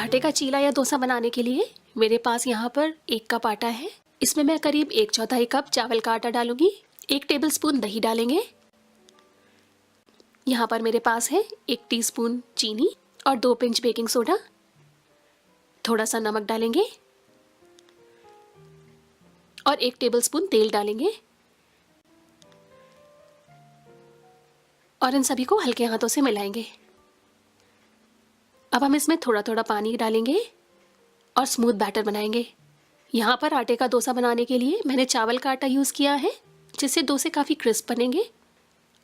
आटे का चीला या डोसा बनाने के लिए मेरे पास यहाँ पर 1 कप आटा है। इसमें मैं करीब 1/4 कप चावल का आटा डालूंगी। 1 टेबलस्पून दही डालेंगे। यहाँ पर मेरे पास है 1 टीस्पून चीनी और 2 पिंच बेकिंग सोडा। थोड़ा सा नमक डालेंगे और 1 टेबलस्पून तेल डालेंगे और इन सभी को हल्के हाथों से मिलाएंगे। अब हम इसमें थोड़ा थोड़ा पानी डालेंगे और स्मूथ बैटर बनाएंगे। यहाँ पर आटे का डोसा बनाने के लिए मैंने चावल का आटा यूज़ किया है, जिससे डोसे काफ़ी क्रिस्प बनेंगे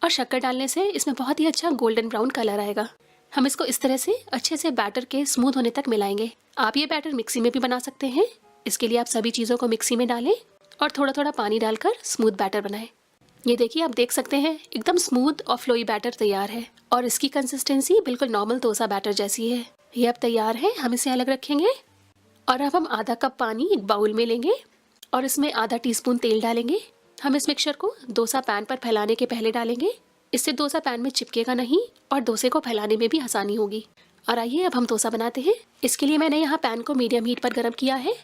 और शक्कर डालने से इसमें बहुत ही अच्छा गोल्डन ब्राउन कलर आएगा। हम इसको इस तरह से अच्छे से बैटर के स्मूथ होने तक मिलाएंगे। आप ये बैटर मिक्सी में भी बना सकते हैं। इसके लिए आप सभी चीज़ों को मिक्सी में डालें और थोड़ा थोड़ा पानी डालकर स्मूथ बैटर बनाएं। ये देखिए, आप देख सकते हैं एकदम स्मूथ और फ्लोई बैटर तैयार है और इसकी कंसिस्टेंसी बिल्कुल नॉर्मल डोसा बैटर जैसी है। ये अब तैयार है, हम इसे अलग रखेंगे और अब हम आधा कप पानी एक बाउल में लेंगे और इसमें आधा टीस्पून तेल डालेंगे। हम इस मिक्सचर को डोसा पैन पर फैलाने के पहले डालेंगे। इससे डोसा पैन में चिपकेगा नहीं और डोसे को फैलाने में भी आसानी होगी। और आइए अब हम डोसा बनाते हैं। इसके लिए मैंने यहाँ पैन को मीडियम हीट पर गर्म किया है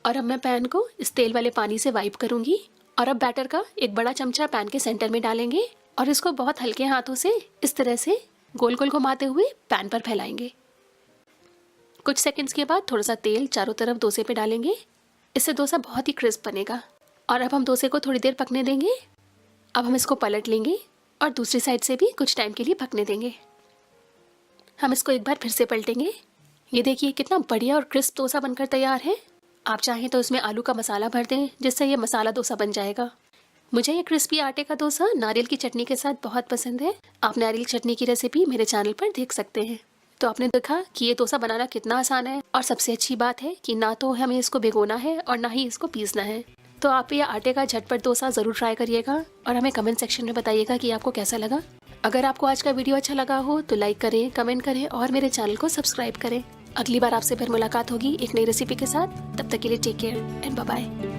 और अब मैं पैन को इस तेल वाले पानी से वाइप करूँगी और अब बैटर का एक बड़ा चमचा पैन के सेंटर में डालेंगे और इसको बहुत हल्के हाथों से इस तरह से गोल गोल घुमाते हुए पैन पर फैलाएंगे। कुछ सेकंड्स के बाद थोड़ा सा तेल चारों तरफ डोसे पे डालेंगे। इससे डोसा बहुत ही क्रिस्प बनेगा। और अब हम डोसे को थोड़ी देर पकने देंगे। अब हम इसको पलट लेंगे और दूसरी साइड से भी कुछ टाइम के लिए पकने देंगे। हम इसको एक बार फिर से पलटेंगे। ये देखिए कितना बढ़िया और क्रिस्प डोसा बनकर तैयार है। आप चाहें तो इसमें आलू का मसाला भर दें, जिससे ये मसाला डोसा बन जाएगा। मुझे ये क्रिस्पी आटे का डोसा नारियल की चटनी के साथ बहुत पसंद है। आप नारियल चटनी की रेसिपी मेरे चैनल पर देख सकते हैं। तो आपने देखा कि ये डोसा बनाना कितना आसान है और सबसे अच्छी बात है कि ना तो हमें इसको भिगोना है और ना ही इसको पीसना है। तो आप ये आटे का झटपट डोसा ज़रूर ट्राई करिएगा और हमें कमेंट सेक्शन में बताइएगा कि आपको कैसा लगा। अगर आपको आज का वीडियो अच्छा लगा हो तो लाइक करें, कमेंट करें और मेरे चैनल को सब्सक्राइब करें। अगली बार आपसे फिर मुलाकात होगी एक नई रेसिपी के साथ। तब तक के लिए take care and bye bye.